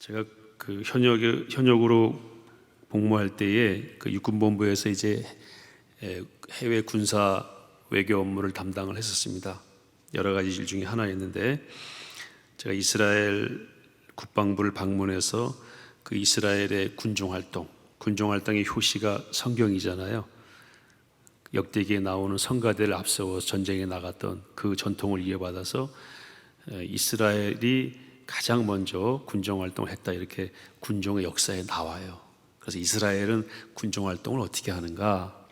제가 그 현역으로 복무할 때에 그 육군본부에서 이제 해외 군사 외교 업무를 담당을 했었습니다. 여러 가지 일 중에 하나였는데, 제가 이스라엘 국방부를 방문해서 그 이스라엘의 군종활동의 효시가 성경이잖아요. 역대기에 나오는 성가대를 앞세워 전쟁에 나갔던 그 전통을 이어받아서 이스라엘이 가장 먼저 군종활동을 했다, 이렇게 군종의 역사에 나와요. 그래서 이스라엘은 군종활동을 어떻게 하는가?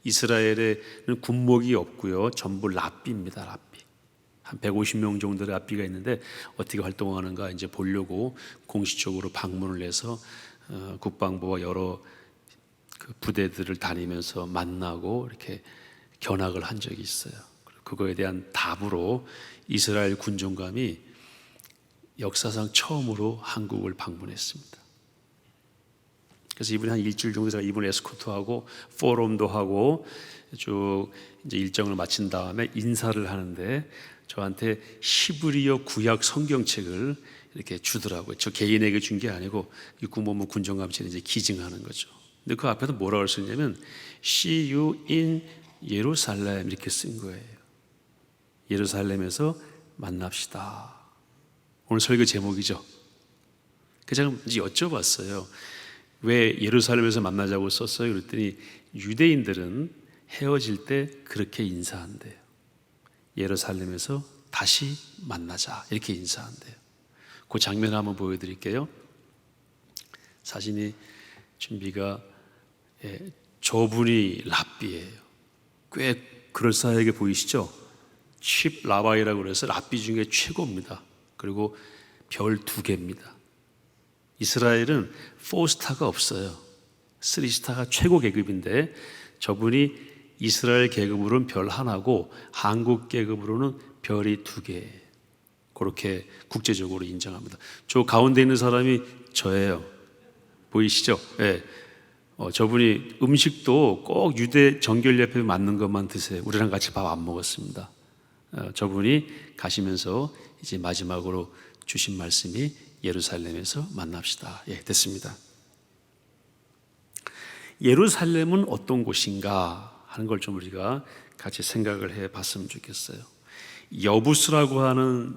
이스라엘에는 군목이 없고요, 전부 랍비입니다. 랍비. 한 150명 정도의 랍비가 있는데 어떻게 활동하는가 이제 보려고 공식적으로 방문을 해서 국방부와 여러 그 부대들을 다니면서 만나고 이렇게 견학을 한 적이 있어요. 그거에 대한 답으로 이스라엘 군종감이 역사상 처음으로 한국을 방문했습니다. 그래서 이분이 한 일주일 정도 제가 이분 에스코트하고 포럼도 하고 쭉 이제 일정을 마친 다음에 인사를 하는데 저한테 히브리어 구약 성경책을 이렇게 주더라고요. 저 개인에게 준 게 아니고 육군본부 군종감실에 이제 기증하는 거죠. 근데 그 앞에서 뭐라고 썼냐면 See you in 예루살렘 이렇게 쓴 거예요. 예루살렘에서 만납시다. 오늘 설교 제목이죠. 그래서 제가 이제 여쭤봤어요. 왜 예루살렘에서 만나자고 썼어요? 그랬더니 유대인들은 헤어질 때 그렇게 인사한대요. 예루살렘에서 다시 만나자 이렇게 인사한대요. 그 장면 한번 보여드릴게요. 사진이 준비가 저분이 랍비예요. 꽤 그럴싸하게 보이시죠? 칩 라바이라고 그래서 랍비 중에 최고입니다. 그리고 별 2개입니다. 이스라엘은 4스타가 없어요. 3스타가 최고 계급인데 저분이 이스라엘 계급으로는 별 1고 한국 계급으로는 별이 2개. 그렇게 국제적으로 인정합니다. 저 가운데 있는 사람이 저예요. 보이시죠? 네. 저분이 음식도 꼭 유대 정결예법에 맞는 것만 드세요. 우리랑 같이 밥 안 먹었습니다. 저분이 가시면서 이제 마지막으로 주신 말씀이 예루살렘에서 만납시다. 예, 됐습니다. 예루살렘은 어떤 곳인가 하는 걸 좀 우리가 같이 생각을 해 봤으면 좋겠어요. 여부수라고 하는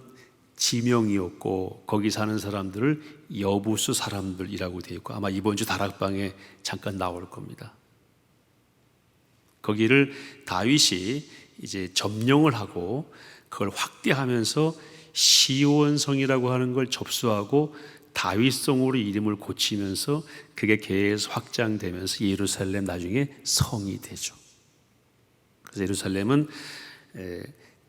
지명이었고 거기 사는 사람들을 여부수 사람들이라고 되어 있고 아마 이번 주 다락방에 잠깐 나올 겁니다. 거기를 다윗이 이제 점령을 하고 그걸 확대하면서 시온성이라고 하는 걸 접수하고 다윗성으로 이름을 고치면서 그게 계속 확장되면서 예루살렘 나중에 성이 되죠. 그래서 예루살렘은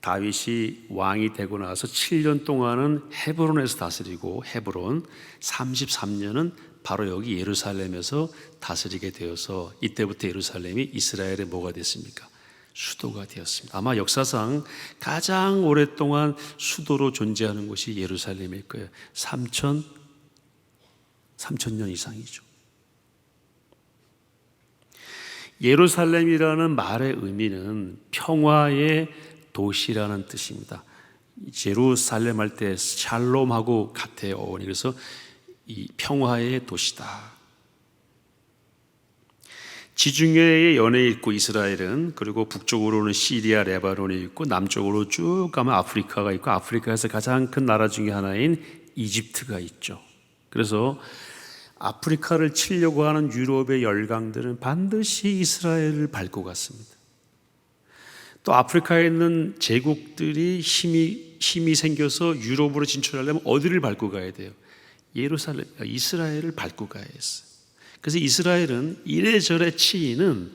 다윗이 왕이 되고 나서 7년 동안은 헤브론에서 다스리고 헤브론 33년은 바로 여기 예루살렘에서 다스리게 되어서 이때부터 예루살렘이 이스라엘의 뭐가 됐습니까? 수도가 되었습니다. 아마 역사상 가장 오랫동안 수도로 존재하는 곳이 예루살렘일 거예요. 3,000년 이상이죠. 예루살렘이라는 말의 의미는 평화의 도시라는 뜻입니다. 예루살렘 할 때 샬롬하고 같아요. 그래서 이 평화의 도시다. 지중해의 연해에 있고 이스라엘은, 그리고 북쪽으로는 시리아, 레바논이 있고 남쪽으로 쭉 가면 아프리카가 있고 아프리카에서 가장 큰 나라 중에 하나인 이집트가 있죠. 그래서 아프리카를 치려고 하는 유럽의 열강들은 반드시 이스라엘을 밟고 갔습니다. 또 아프리카에 있는 제국들이 힘이 생겨서 유럽으로 진출하려면 어디를 밟고 가야 돼요? 예루살렘, 이스라엘을 밟고 가야 했어요. 그래서 이스라엘은 이래저래 치이는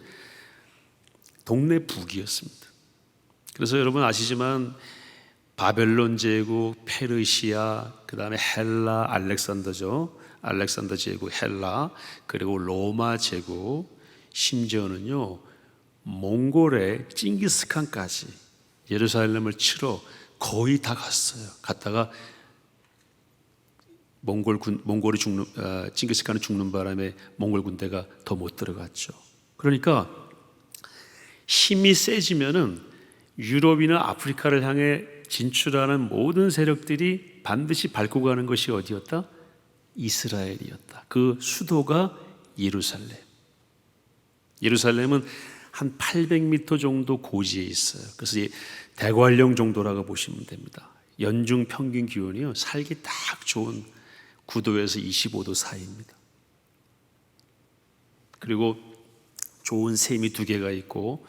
동네 북이었습니다. 그래서 여러분 아시지만 바벨론 제국, 페르시아, 그 다음에 헬라, 알렉산더죠. 알렉산더 제국, 헬라, 그리고 로마 제국, 심지어는요 몽골의 징기스칸까지 예루살렘을 치러 거의 다 갔어요. 갔다가 몽골이 징기스칸이 죽는 바람에 몽골 군대가 더 못 들어갔죠. 그러니까 힘이 세지면은 유럽이나 아프리카를 향해 진출하는 모든 세력들이 반드시 밟고 가는 것이 어디였다? 이스라엘이었다. 그 수도가 예루살렘. 예루살렘은 한 800m 정도 고지에 있어요. 그래서 대관령 정도라고 보시면 됩니다. 연중 평균 기온이요, 살기 딱 좋은 9도에서 25도 사이입니다. 그리고 좋은 샘이 2개가 있고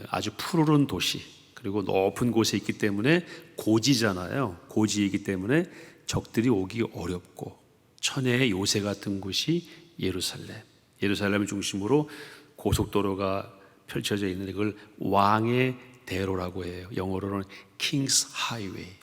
아주 푸르른 도시, 그리고 높은 곳에 있기 때문에 고지잖아요. 고지이기 때문에 적들이 오기 어렵고 천혜의 요새 같은 곳이 예루살렘. 예루살렘을 중심으로 고속도로가 펼쳐져 있는데 그걸 왕의 대로라고 해요. 영어로는 King's Highway.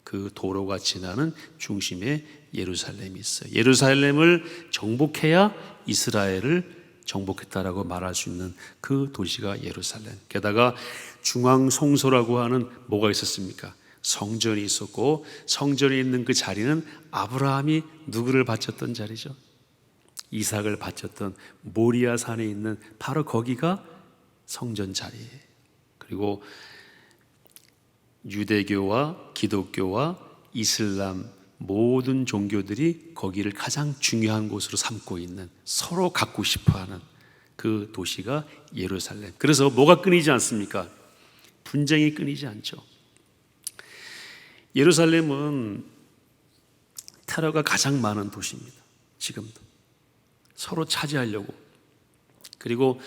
그 도로가 지나는 중심에 예루살렘이 있어요. 예루살렘을 정복해야 이스라엘을 정복했다라고 말할 수 있는 그 도시가 예루살렘. 게다가 중앙성소라고 하는 뭐가 있었습니까? 성전이 있었고, 성전이 있는 그 자리는 아브라함이 누구를 바쳤던 자리죠? 이삭을 바쳤던 모리아 산에 있는 바로 거기가 성전 자리예요. 그리고 유대교와 기독교와 이슬람 모든 종교들이 거기를 가장 중요한 곳으로 삼고 있는, 서로 갖고 싶어하는 그 도시가 예루살렘. 그래서 뭐가 끊이지 않습니까? 분쟁이 끊이지 않죠. 예루살렘은 테러가 가장 많은 도시입니다. 지금도 서로 차지하려고. 그리고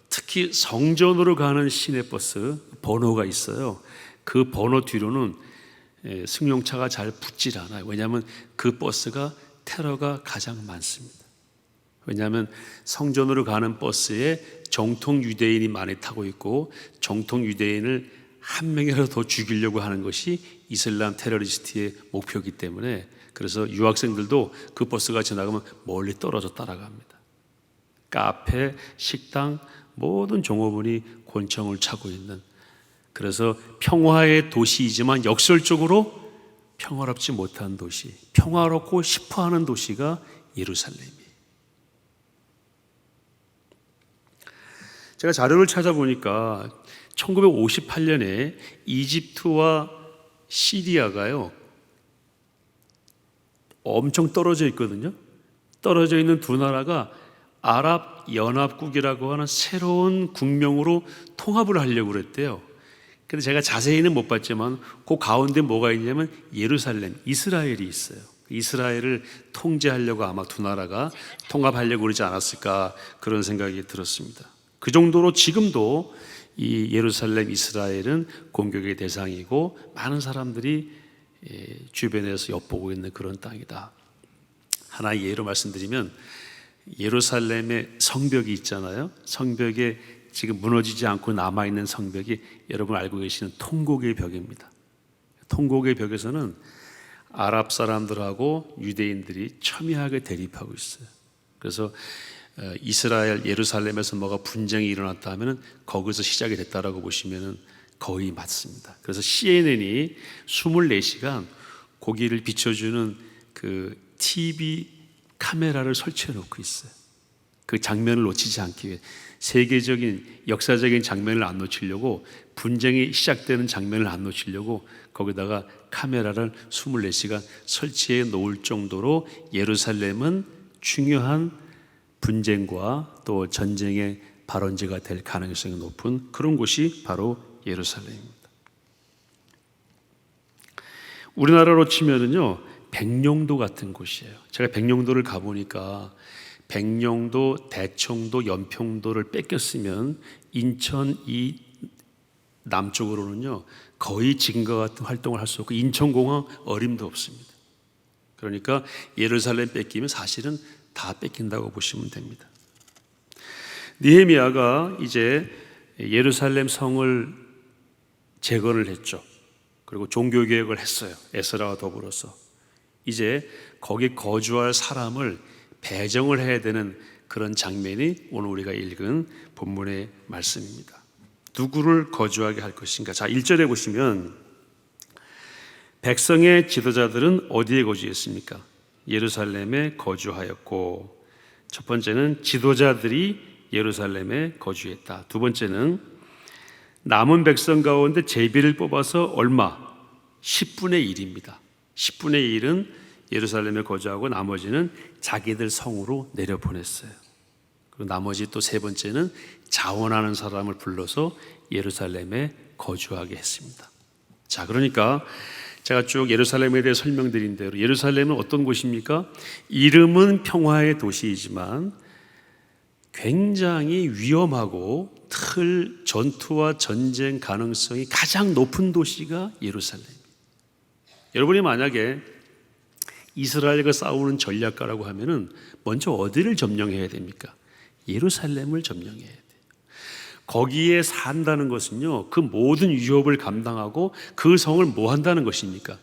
특히 성전으로 가는 시내버스 번호가 있어요. 그 번호 뒤로는 승용차가 잘 붙질 않아요. 왜냐하면 그 버스가 테러가 가장 많습니다. 왜냐하면 성전으로 가는 버스에 정통 유대인이 많이 타고 있고, 정통 유대인을 한 명이라도 더 죽이려고 하는 것이 이슬람 테러리스트의 목표이기 때문에, 그래서 유학생들도 그 버스가 지나가면 멀리 떨어져 따라갑니다. 카페, 식당, 모든 종업원이 권총을 차고 있는, 그래서 평화의 도시이지만 역설적으로 평화롭지 못한 도시, 평화롭고 싶어하는 도시가 예루살렘이에요. 제가 자료를 찾아보니까 1958년에 이집트와 시리아가요 엄청 떨어져 있거든요. 떨어져 있는 두 나라가 아랍연합국이라고 하는 새로운 국명으로 통합을 하려고 그랬대요. 근데 제가 자세히는 못 봤지만 그 가운데 뭐가 있냐면 예루살렘, 이스라엘이 있어요. 이스라엘을 통제하려고 아마 두 나라가 통합하려고 그러지 않았을까, 그런 생각이 들었습니다. 그 정도로 지금도 이 예루살렘, 이스라엘은 공격의 대상이고 많은 사람들이 주변에서 엿보고 있는 그런 땅이다. 하나의 예로 말씀드리면, 예루살렘의 성벽이 있잖아요. 성벽에 지금 무너지지 않고 남아있는 성벽이 여러분 알고 계시는 통곡의 벽입니다. 통곡의 벽에서는 아랍 사람들하고 유대인들이 첨예하게 대립하고 있어요. 그래서 이스라엘 예루살렘에서 뭐가 분쟁이 일어났다 하면 거기서 시작이 됐다라고 보시면 거의 맞습니다. 그래서 CNN이 24시간 고기를 비춰주는 그 TV 카메라를 설치해 놓고 있어요. 그 장면을 놓치지 않기 위해, 세계적인 역사적인 장면을 안 놓치려고, 분쟁이 시작되는 장면을 안 놓치려고 거기다가 카메라를 24시간 설치해 놓을 정도로 예루살렘은 중요한 분쟁과 또 전쟁의 발원지가 될 가능성이 높은 그런 곳이 바로 예루살렘입니다. 우리나라로 치면은요, 백령도 같은 곳이에요. 제가 백령도를 가보니까 백령도, 대청도, 연평도를 뺏겼으면 인천 이 남쪽으로는요 거의 지금과 같은 활동을 할 수 없고, 인천공항 어림도 없습니다. 그러니까 예루살렘 뺏기면 사실은 다 뺏긴다고 보시면 됩니다. 느헤미야가 이제 예루살렘 성을 재건을 했죠. 그리고 종교개혁을 했어요. 에스라와 더불어서. 이제 거기 거주할 사람을 배정을 해야 되는 그런 장면이 오늘 우리가 읽은 본문의 말씀입니다. 누구를 거주하게 할 것인가? 자, 1절에 보시면 백성의 지도자들은 어디에 거주했습니까? 예루살렘에 거주하였고, 첫 번째는 지도자들이 예루살렘에 거주했다. 두 번째는 남은 백성 가운데 제비를 뽑아서 얼마? 10분의 1입니다. 10분의 1은 예루살렘에 거주하고 나머지는 자기들 성으로 내려보냈어요. 그리고 나머지 또 세 번째는 자원하는 사람을 불러서 예루살렘에 거주하게 했습니다. 자, 그러니까 제가 쭉 예루살렘에 대해 설명드린 대로 예루살렘은 어떤 곳입니까? 이름은 평화의 도시이지만 굉장히 위험하고 전투와 전쟁 가능성이 가장 높은 도시가 예루살렘입니다. 여러분이 만약에 이스라엘과 싸우는 전략가라고 하면은 먼저 어디를 점령해야 됩니까? 예루살렘을 점령해야 돼요. 거기에 산다는 것은요, 그 모든 위협을 감당하고 그 성을 뭐 한다는 것입니까?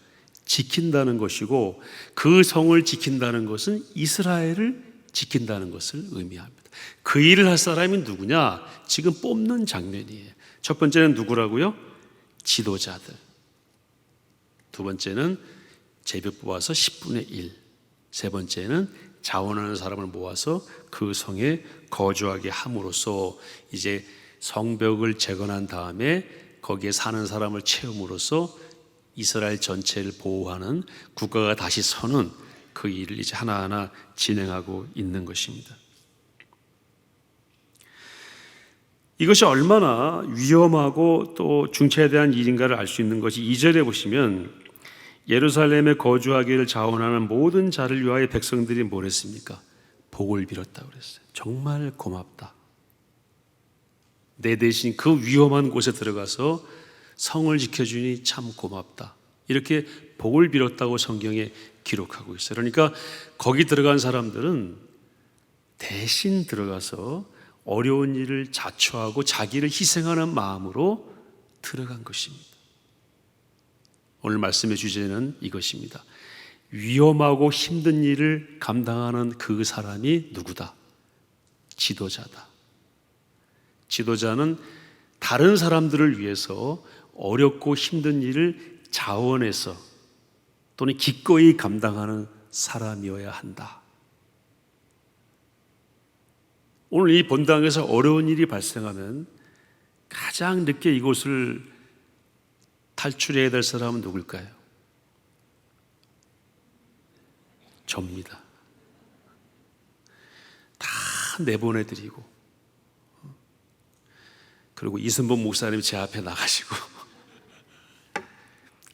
지킨다는 것이고, 그 성을 지킨다는 것은 이스라엘을 지킨다는 것을 의미합니다. 그 일을 할 사람이 누구냐? 지금 뽑는 장면이에요. 첫 번째는 누구라고요? 지도자들. 두 번째는 제비 뽑아서 10분의 1. 세 번째는 자원하는 사람을 모아서 그 성에 거주하게 함으로써 이제 성벽을 재건한 다음에 거기에 사는 사람을 채움으로써 이스라엘 전체를 보호하는 국가가 다시 서는 그 일을 이제 하나하나 진행하고 있는 것입니다. 이것이 얼마나 위험하고 또 중차에 대한 일인가를 알 수 있는 것이 2절에 보시면 예루살렘에 거주하기를 자원하는 모든 자를 위하여 백성들이 뭘 했습니까? 복을 빌었다고 그랬어요. 정말 고맙다. 내 대신 그 위험한 곳에 들어가서 성을 지켜주니 참 고맙다. 이렇게 복을 빌었다고 성경에 기록하고 있어요. 그러니까 거기 들어간 사람들은 대신 들어가서 어려운 일을 자초하고 자기를 희생하는 마음으로 들어간 것입니다. 오늘 말씀의 주제는 이것입니다. 위험하고 힘든 일을 감당하는 그 사람이 누구다? 지도자다. 지도자는 다른 사람들을 위해서 어렵고 힘든 일을 자원해서 또는 기꺼이 감당하는 사람이어야 한다. 오늘 이 본당에서 어려운 일이 발생하면 가장 늦게 이곳을 탈출해야 될 사람은 누굴까요? 접니다. 다 내보내드리고, 그리고 이승범 목사님이 제 앞에 나가시고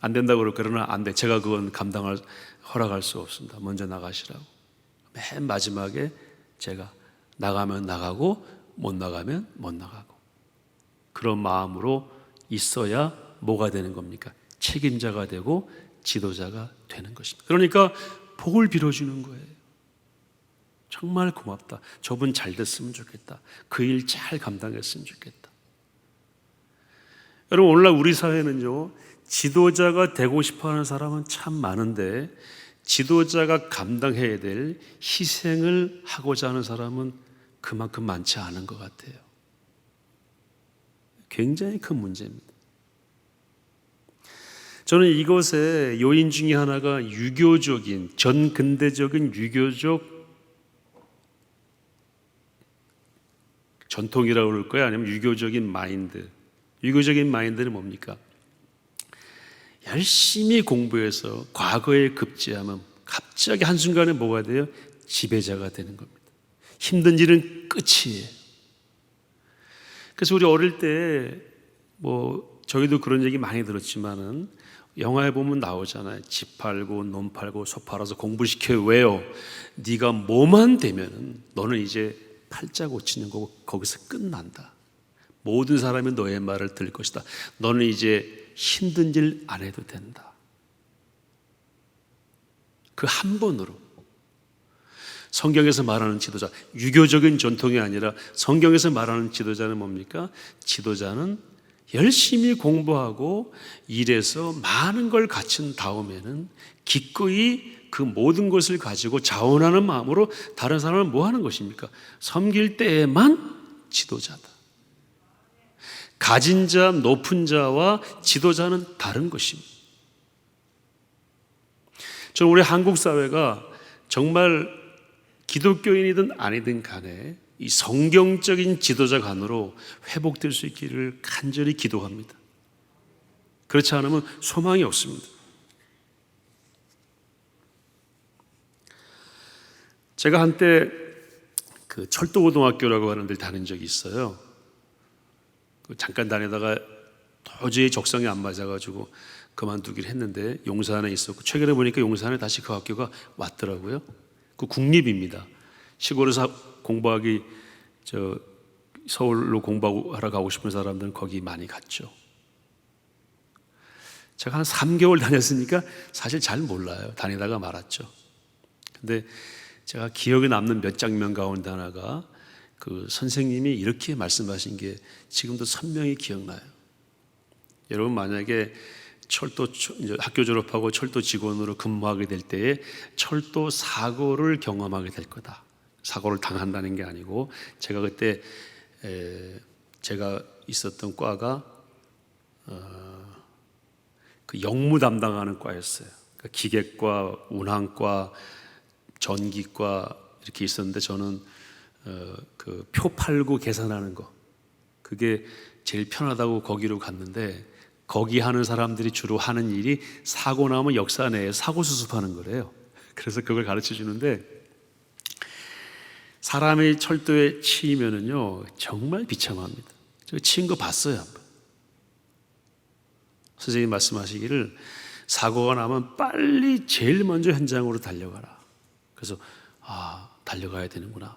안 된다고 그럴 거나 안 돼. 제가 그건 허락할 수 없습니다. 먼저 나가시라고. 맨 마지막에 제가 나가면 나가고 못 나가면 못 나가고, 그런 마음으로 있어야 뭐가 되는 겁니까? 책임자가 되고 지도자가 되는 것입니다. 그러니까 복을 빌어주는 거예요. 정말 고맙다. 저분 잘 됐으면 좋겠다. 그 일 잘 감당했으면 좋겠다. 여러분, 오늘날 우리 사회는요, 지도자가 되고 싶어하는 사람은 참 많은데 지도자가 감당해야 될 희생을 하고자 하는 사람은 그만큼 많지 않은 것 같아요. 굉장히 큰 문제입니다. 저는 이것의 요인 중에 하나가 유교적인, 전근대적인 유교적 전통이라고 그럴까요? 아니면 유교적인 마인드. 유교적인 마인드는 뭡니까? 열심히 공부해서 과거에 급제하면 갑자기 한순간에 뭐가 돼요? 지배자가 되는 겁니다. 힘든 일은 끝이에요. 그래서 우리 어릴 때 저희도 그런 얘기 많이 들었지만은 영화에 보면 나오잖아요. 집 팔고 논 팔고 소 팔아서 공부시켜요. 왜요? 네가 뭐만 되면은 너는 이제 팔자 고치는 거고 거기서 끝난다. 모든 사람이 너의 말을 들을 것이다. 너는 이제 힘든 일 안 해도 된다. 그 한 번으로 성경에서 말하는 지도자, 유교적인 전통이 아니라 성경에서 말하는 지도자는 뭡니까? 지도자는 열심히 공부하고 일해서 많은 걸 갖춘 다음에는 기꺼이 그 모든 것을 가지고 자원하는 마음으로 다른 사람을 뭐 하는 것입니까? 섬길 때에만 지도자다. 가진 자, 높은 자와 지도자는 다른 것입니다. 저는 우리 한국 사회가 정말 기독교인이든 아니든 간에 이 성경적인 지도자 간으로 회복될 수 있기를 간절히 기도합니다. 그렇지 않으면 소망이 없습니다. 제가 한때 그 철도고등학교라고 하는 데를 다닌 적이 있어요. 잠깐 다니다가 도저히 적성이 안 맞아가지고 그만두기를 했는데 용산에 있었고, 최근에 보니까 용산에 다시 그 학교가 왔더라고요. 그 국립입니다. 시골에서 공부하기 서울로 공부하러 가고 싶은 사람들은 거기 많이 갔죠. 제가 한 3개월 다녔으니까 사실 잘 몰라요. 다니다가 말았죠. 근데 제가 기억에 남는 몇 장면 가운데 하나가 그 선생님이 이렇게 말씀하신 게 지금도 선명히 기억나요. 여러분, 만약에 학교 졸업하고 철도 직원으로 근무하게 될 때에 철도 사고를 경험하게 될 거다. 사고를 당한다는 게 아니고, 제가 그때 제가 있었던 과가 그 영무 담당하는 과였어요. 그러니까 기계과, 운항과, 전기과 이렇게 있었는데, 저는 그 표 팔고 계산하는 거, 그게 제일 편하다고 거기로 갔는데, 거기 하는 사람들이 주로 하는 일이 사고 나면 역사 내에 사고 수습하는 거래요. 그래서 그걸 가르쳐 주는데, 사람이 철도에 치이면은요 정말 비참합니다. 저 치인 거 봤어요, 한번. 선생님 말씀하시기를 사고가 나면 빨리 제일 먼저 현장으로 달려가라. 그래서 달려가야 되는구나.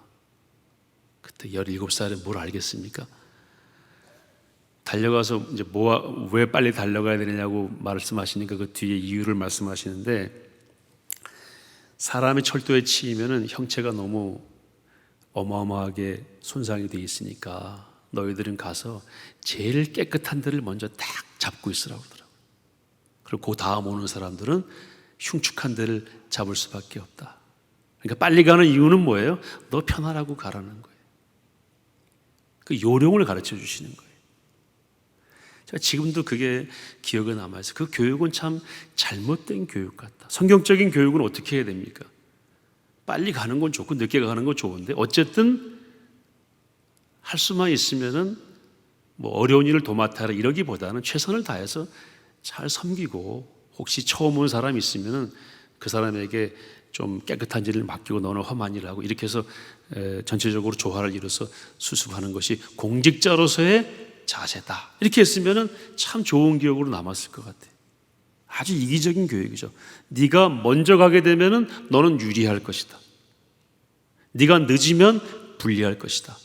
그때 17살에 뭘 알겠습니까? 달려가서 이제 왜 빨리 달려가야 되느냐고 말씀하시니까 그 뒤에 이유를 말씀하시는데, 사람이 철도에 치이면은 형체가 너무 어마어마하게 손상이 돼 있으니까 너희들은 가서 제일 깨끗한 데를 먼저 딱 잡고 있으라고 그러더라고요. 그리고 그 다음 오는 사람들은 흉측한 데를 잡을 수밖에 없다. 그러니까 빨리 가는 이유는 뭐예요? 너 편하라고 가라는 거예요. 그 요령을 가르쳐 주시는 거예요. 제가 지금도 그게 기억에 남아있어요. 그 교육은 참 잘못된 교육 같다. 성경적인 교육은 어떻게 해야 됩니까? 빨리 가는 건 좋고 늦게 가는 건 좋은데, 어쨌든 할 수만 있으면은 뭐 어려운 일을 도맡아라 이러기보다는 최선을 다해서 잘 섬기고, 혹시 처음 온 사람이 있으면은 그 사람에게 좀 깨끗한 일을 맡기고 너는 험한 일을 하고, 이렇게 해서 전체적으로 조화를 이뤄서 수습하는 것이 공직자로서의 자세다. 이렇게 했으면은 참 좋은 기억으로 남았을 것 같아요. 아주 이기적인 교육이죠. 네가 먼저 가게 되면은 너는 유리할 것이다. 네가 늦으면 불리할 것이다.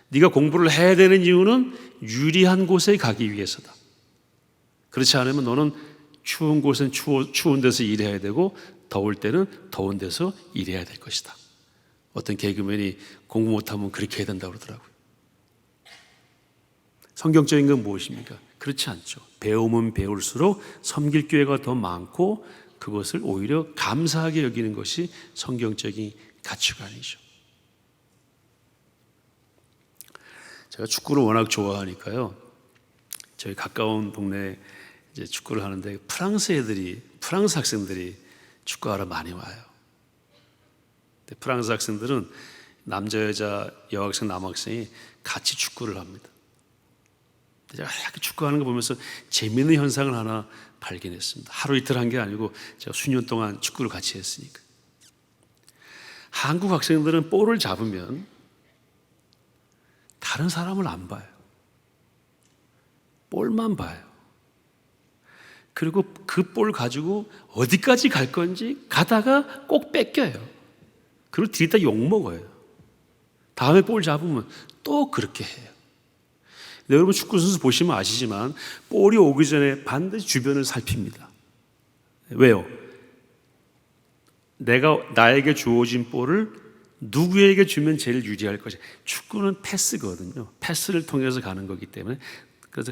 네가 공부를 해야 되는 이유는 유리한 곳에 가기 위해서다. 그렇지 않으면 너는 추운 곳은 추운 데서 일해야 되고, 더울 때는 더운 데서 일해야 될 것이다. 어떤 개그맨이 공부 못하면 그렇게 해야 된다고 그러더라고요. 성경적인 건 무엇입니까? 그렇지 않죠. 배우면 배울수록 섬길 기회가 더 많고, 그것을 오히려 감사하게 여기는 것이 성경적인 가치관이죠. 제가 축구를 워낙 좋아하니까요, 저희 가까운 동네에 이제 축구를 하는데 프랑스 학생들이 축구하러 많이 와요. 근데 프랑스 학생들은 남자, 여자, 여학생, 남학생이 같이 축구를 합니다. 제가 이렇게 축구하는 거 보면서 재미있는 현상을 하나 발견했습니다. 하루 이틀 한 게 아니고 제가 수년 동안 축구를 같이 했으니까. 한국 학생들은 볼을 잡으면 다른 사람을 안 봐요. 볼만 봐요. 그리고 그 볼 가지고 어디까지 갈 건지 가다가 꼭 뺏겨요. 그리고 뒤에다 욕먹어요. 다음에 볼 잡으면 또 그렇게 해요. 네, 여러분 축구 선수 보시면 아시지만 볼이 오기 전에 반드시 주변을 살핍니다. 왜요? 나에게 주어진 볼을 누구에게 주면 제일 유리할 것이. 축구는 패스거든요. 패스를 통해서 가는 거기 때문에. 그래서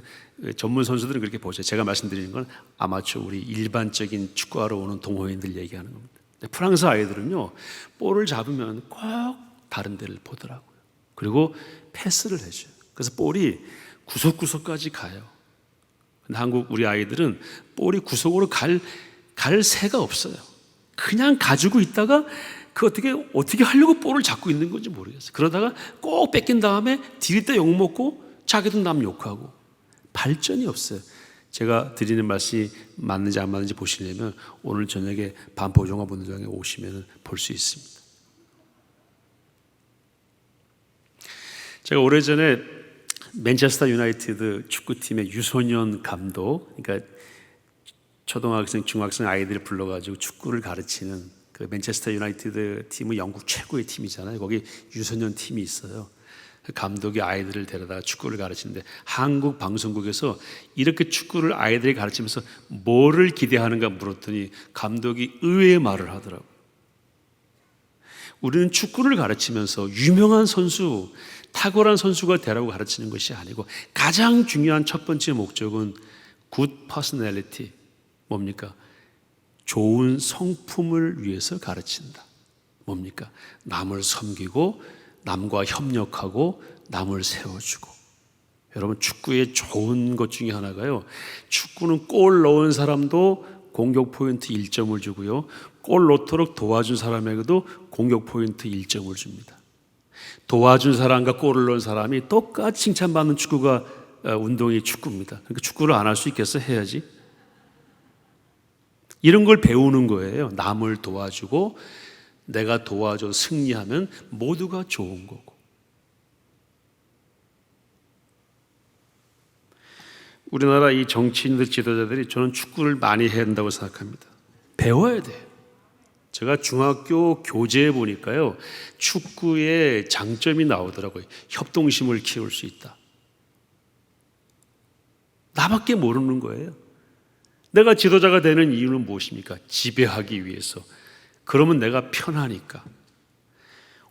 전문 선수들은 그렇게 보죠. 제가 말씀드리는 건 아마추어, 우리 일반적인 축구하러 오는 동호인들 얘기하는 겁니다. 프랑스 아이들은요, 볼을 잡으면 꼭 다른 데를 보더라고요. 그리고 패스를 해줘요. 그래서 볼이 구석구석까지 가요. 근데 한국 우리 아이들은 볼이 구석으로 갈 새가 없어요. 그냥 가지고 있다가 그 어떻게 하려고 볼을 잡고 있는 건지 모르겠어요. 그러다가 꼭 뺏긴 다음에 디리다 욕먹고 자기도 남 욕하고, 발전이 없어요. 제가 드리는 말씀이 맞는지 안 맞는지 보시려면 오늘 저녁에 반포종합 운동장에 오시면 볼 수 있습니다. 제가 오래전에 맨체스터 유나이티드 축구팀의 유소년 감독, 그러니까 초등학생, 중학생 아이들을 불러가지고 축구를 가르치는 그 맨체스터 유나이티드 팀은 영국 최고의 팀이잖아요. 거기 유소년 팀이 있어요. 감독이 아이들을 데려다 축구를 가르치는데 한국 방송국에서 이렇게 축구를 아이들이 가르치면서 뭐를 기대하는가 물었더니 감독이 의외의 말을 하더라고요. 우리는 축구를 가르치면서 유명한 선수, 탁월한 선수가 되라고 가르치는 것이 아니고 가장 중요한 첫 번째 목적은 good personality, 뭡니까? 좋은 성품을 위해서 가르친다. 뭡니까? 남을 섬기고 남과 협력하고 남을 세워주고. 여러분, 축구의 좋은 것 중에 하나가요, 축구는 골 넣은 사람도 공격 포인트 1점을 주고요, 골 넣도록 도와준 사람에게도 공격 포인트 1점을 줍니다. 도와준 사람과 골을 넣은 사람이 똑같이 칭찬받는 축구가 운동이 축구입니다. 그러니까 축구를 안 할 수 있겠어? 해야지. 이런 걸 배우는 거예요. 남을 도와주고 내가 도와줘 승리하면 모두가 좋은 거고. 우리나라 이 정치인들, 지도자들이 저는 축구를 많이 해야 한다고 생각합니다. 배워야 돼요. 제가 중학교 교재에 보니까요, 축구의 장점이 나오더라고요. 협동심을 키울 수 있다. 나밖에 모르는 거예요. 내가 지도자가 되는 이유는 무엇입니까? 지배하기 위해서. 그러면 내가 편하니까.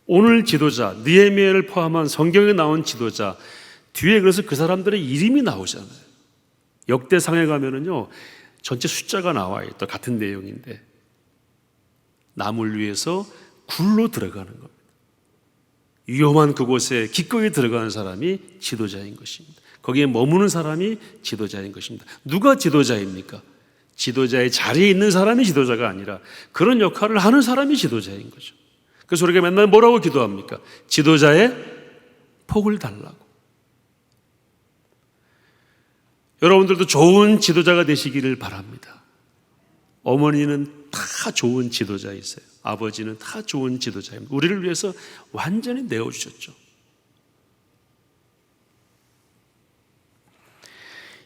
오늘 지도자, 느헤미야를 포함한 성경에 나온 지도자 뒤에 그래서 그 사람들의 이름이 나오잖아요. 역대상에 가면은요, 전체 숫자가 나와요. 또 같은 내용인데 남을 위해서 굴로 들어가는 겁니다. 위험한 그곳에 기꺼이 들어가는 사람이 지도자인 것입니다. 거기에 머무는 사람이 지도자인 것입니다. 누가 지도자입니까? 지도자의 자리에 있는 사람이 지도자가 아니라 그런 역할을 하는 사람이 지도자인 거죠. 그래서 우리가 맨날 뭐라고 기도합니까? 지도자의 복을 달라고. 여러분들도 좋은 지도자가 되시기를 바랍니다. 어머니는 다 좋은 지도자이세요. 아버지는 다 좋은 지도자입니다. 우리를 위해서 완전히 내어주셨죠.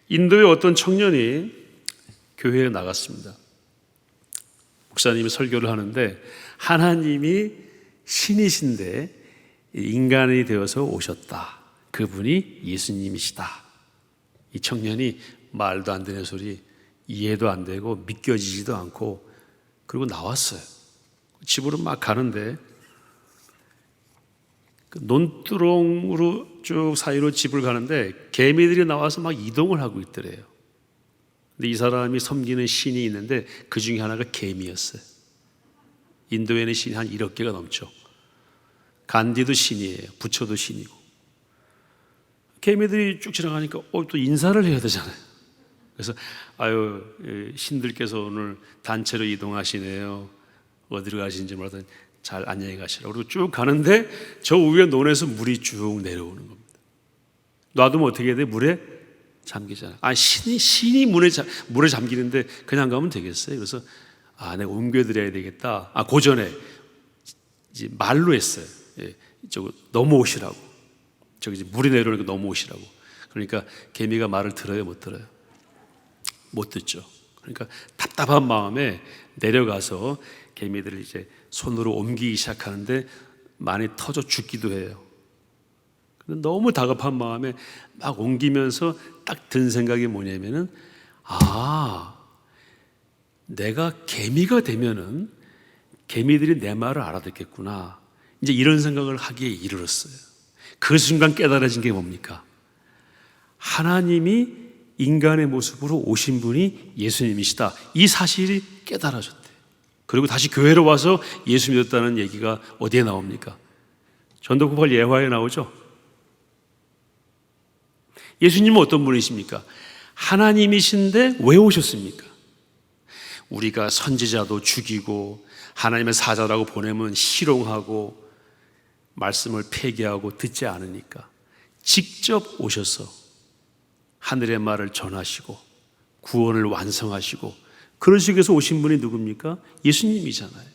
인도의 어떤 청년이 교회에 나갔습니다. 목사님이 설교를 하는데 하나님이 신이신데 인간이 되어서 오셨다. 그분이 예수님이시다. 이 청년이 말도 안 되는 소리, 이해도 안 되고 믿겨지지도 않고 그리고 나왔어요. 집으로 막 가는데 그 논두렁으로 쭉 사이로 집을 가는데 개미들이 나와서 막 이동을 하고 있더래요. 근데 이 사람이 섬기는 신이 있는데 그 중에 하나가 개미였어요. 인도에는 신이 한 1억 개가 넘죠. 간디도 신이에요. 부처도 신이고. 개미들이 쭉 지나가니까 또 인사를 해야 되잖아요. 그래서 아유, 신들께서 오늘 단체로 이동하시네요. 어디로 가시는지 몰라도 잘 안녕히 가시라고. 그리고 쭉 가는데 저 위에 논에서 물이 쭉 내려오는 겁니다. 놔두면 어떻게 해야 돼? 물에 잠기잖아요. 신이 물에 잠기는데 그냥 가면 되겠어요? 그래서 내가 옮겨드려야 되겠다. 그 전에 이제 말로 했어요. 저거 넘어오시라고. 저기 이제 물이 내려오니까 넘어오시라고. 그러니까 개미가 말을 들어요, 못 들어요? 못 듣죠. 그러니까 답답한 마음에 내려가서 개미들을 이제 손으로 옮기기 시작하는데 많이 터져 죽기도 해요. 너무 다급한 마음에 막 옮기면서 딱 든 생각이 뭐냐면은 내가 개미가 되면은 개미들이 내 말을 알아듣겠구나. 이제 이런 생각을 하기에 이르렀어요. 그 순간 깨달아진 게 뭡니까? 하나님이 인간의 모습으로 오신 분이 예수님이시다. 이 사실이 깨달아졌대요. 그리고 다시 교회로 와서 예수 믿었다는 얘기가 어디에 나옵니까? 전도 98 예화에 나오죠. 예수님은 어떤 분이십니까? 하나님이신데 왜 오셨습니까? 우리가 선지자도 죽이고 하나님의 사자라고 보내면 희롱하고 말씀을 폐기하고 듣지 않으니까 직접 오셔서 하늘의 말을 전하시고 구원을 완성하시고 그러시기 위해서 오신 분이 누굽니까? 예수님이잖아요.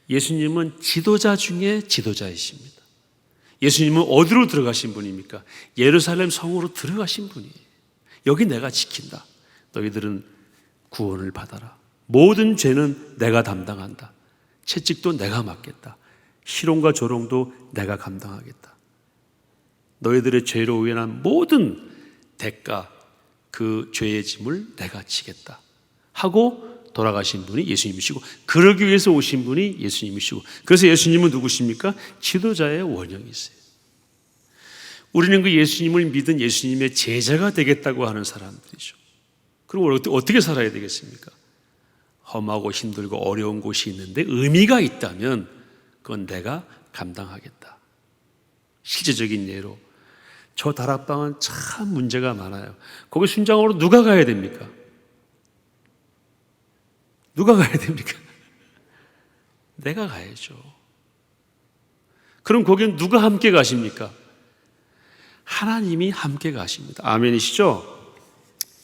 예수님은 지도자 중에 지도자이십니다. 예수님은 어디로 들어가신 분입니까? 예루살렘 성으로 들어가신 분이에요. 여기 내가 지킨다. 너희들은 구원을 받아라. 모든 죄는 내가 담당한다. 채찍도 내가 맞겠다. 희롱과 조롱도 내가 감당하겠다. 너희들의 죄로 인한 모든 대가, 그 죄의 짐을 내가 지겠다 하고 돌아가신 분이 예수님이시고, 그러기 위해서 오신 분이 예수님이시고, 그래서 예수님은 누구십니까? 지도자의 원형이세요. 우리는 그 예수님을 믿은 예수님의 제자가 되겠다고 하는 사람들이죠. 그럼 어떻게 살아야 되겠습니까? 험하고 힘들고 어려운 곳이 있는데 의미가 있다면 그건 내가 감당하겠다. 실제적인 예로, 저 다락방은 참 문제가 많아요. 거기 순장으로 누가 가야 됩니까? 누가 가야 됩니까? 내가 가야죠. 그럼 거기는 누가 함께 가십니까? 하나님이 함께 가십니다. 아멘이시죠?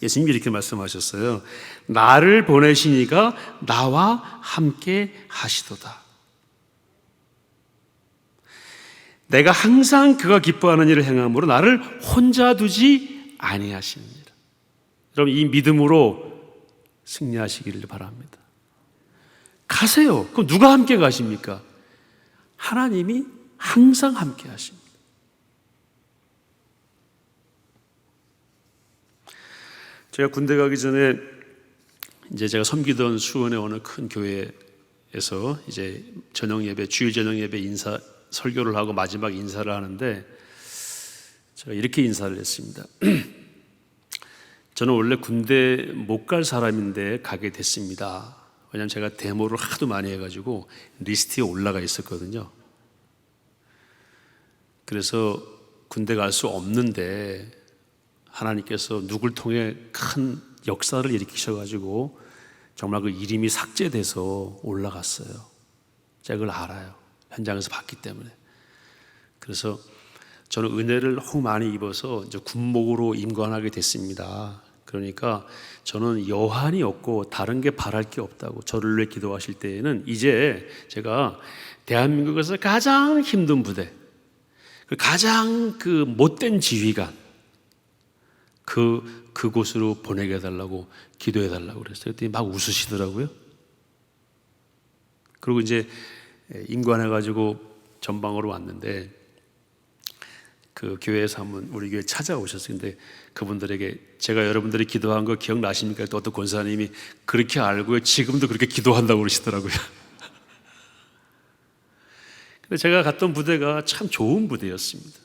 예수님이 이렇게 말씀하셨어요. 나를 보내시니가 나와 함께 하시도다. 내가 항상 그가 기뻐하는 일을 행함으로 나를 혼자 두지 아니하시느니라. 여러분, 이 믿음으로 승리하시기를 바랍니다. 가세요. 그럼 누가 함께 가십니까? 하나님이 항상 함께 하십니다. 제가 군대 가기 전에 이제 제가 섬기던 수원의 어느 큰 교회에서 이제 저녁 예배, 주일 저녁 예배 설교를 하고 마지막 인사를 하는데 제가 이렇게 인사를 했습니다. 저는 원래 군대 못 갈 사람인데 가게 됐습니다. 왜냐하면 제가 데모를 하도 많이 해가지고 리스트에 올라가 있었거든요. 그래서 군대 갈 수 없는데 하나님께서 누굴 통해 큰 역사를 일으키셔가지고 정말 그 이름이 삭제돼서 올라갔어요. 제가 그걸 알아요. 현장에서 봤기 때문에. 그래서 저는 은혜를 너무 많이 입어서 이제 군목으로 임관하게 됐습니다. 그러니까 저는 여한이 없고 다른 게 바랄 게 없다고 저를 위해 기도하실 때에는 이제 제가 대한민국에서 가장 힘든 부대, 가장 그 못된 지휘관, 그곳으로 보내게 해달라고 기도해 달라고 그랬어요. 그랬더니 막 웃으시더라고요. 그리고 이제 임관해가지고 전방으로 왔는데 그 교회에서 한번 우리 교회 찾아오셨어요. 근데 그분들에게 제가 여러분들이 기도한 거 기억나십니까? 또 어떤 권사님이 그렇게 알고요. 지금도 그렇게 기도한다고 그러시더라고요. 근데 제가 갔던 부대가 참 좋은 부대였습니다.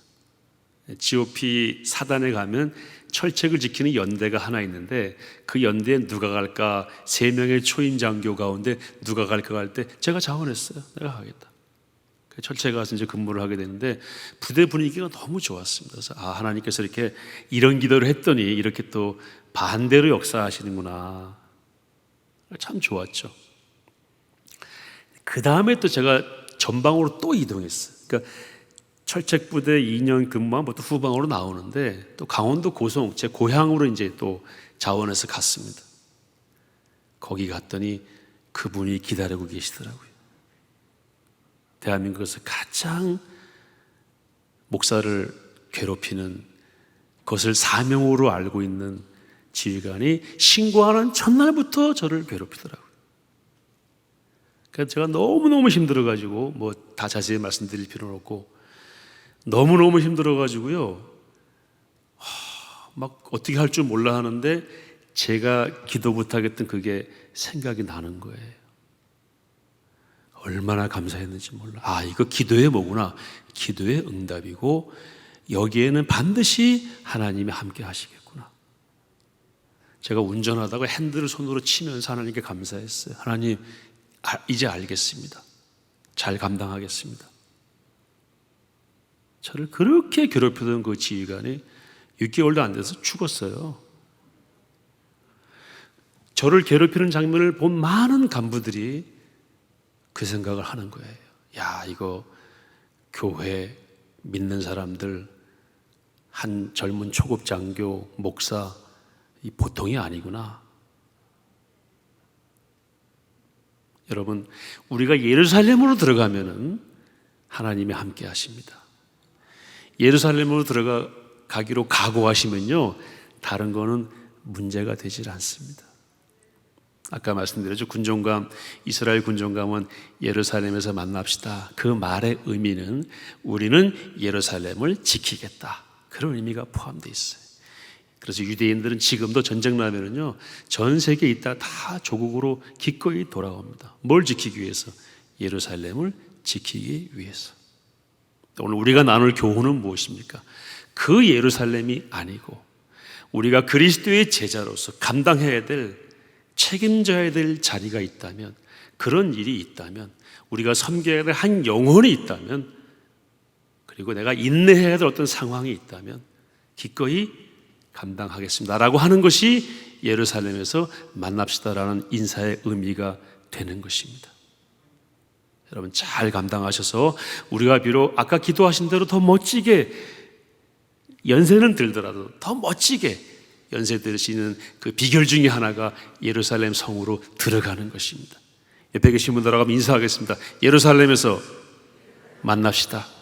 GOP 사단에 가면 철책을 지키는 연대가 하나 있는데 그 연대에 누가 갈까 3명의 초임 장교 가운데 누가 갈까 할 때 제가 자원했어요. 내가 가겠다. 철책에 가서 이제 근무를 하게 되는데 부대 분위기가 너무 좋았습니다. 그래서 하나님께서 이렇게 이런 기도를 했더니 이렇게 또 반대로 역사하시는구나. 참 좋았죠. 그 다음에 또 제가 전방으로 또 이동했어요. 그러니까 철책부대 2년 근무한 또 후방으로 나오는데 또 강원도 고성, 제 고향으로 이제 또 자원해서 갔습니다. 거기 갔더니 그분이 기다리고 계시더라고요. 대한민국에서 가장 목사를 괴롭히는 것을 사명으로 알고 있는 지휘관이 신고하는 첫날부터 저를 괴롭히더라고요. 그래서 제가 너무너무 힘들어가지고 뭐 다 자세히 말씀드릴 필요는 없고 너무너무 힘들어가지고요. 막 어떻게 할 줄 몰라 하는데 제가 기도 못하겠던 그게 생각이 나는 거예요. 얼마나 감사했는지 몰라. 이거 기도의 뭐구나. 기도의 응답이고 여기에는 반드시 하나님이 함께 하시겠구나. 제가 운전하다가 핸들을 손으로 치면서 하나님께 감사했어요. 하나님, 이제 알겠습니다. 잘 감당하겠습니다. 저를 그렇게 괴롭히던 그 지휘관이 6개월도 안 돼서 죽었어요. 저를 괴롭히는 장면을 본 많은 간부들이 그 생각을 하는 거예요. 야, 이거 교회 믿는 사람들 한 젊은 초급 장교, 목사 이 보통이 아니구나. 여러분, 우리가 예루살렘으로 들어가면은 하나님이 함께 하십니다. 예루살렘으로 들어가기로 각오하시면요, 다른 거는 문제가 되질 않습니다. 아까 말씀드렸죠. 이스라엘 군종감은 예루살렘에서 만납시다. 그 말의 의미는 우리는 예루살렘을 지키겠다, 그런 의미가 포함되어 있어요. 그래서 유대인들은 지금도 전쟁 나면은요, 전 세계에 있다 다 조국으로 기꺼이 돌아옵니다. 뭘 지키기 위해서? 예루살렘을 지키기 위해서. 오늘 우리가 나눌 교훈은 무엇입니까? 그 예루살렘이 아니고 우리가 그리스도의 제자로서 감당해야 될, 책임져야 될 자리가 있다면, 그런 일이 있다면, 우리가 섬겨야 될 한 영혼이 있다면, 그리고 내가 인내해야 될 어떤 상황이 있다면 기꺼이 감당하겠습니다라고 하는 것이 예루살렘에서 만납시다라는 인사의 의미가 되는 것입니다. 여러분 잘 감당하셔서 우리가 비록 아까 기도하신 대로 더 멋지게, 연세는 들더라도 더 멋지게 연세 드시는 그 비결 중에 하나가 예루살렘 성으로 들어가는 것입니다. 옆에 계신 분들하고 인사하겠습니다. 예루살렘에서 만납시다.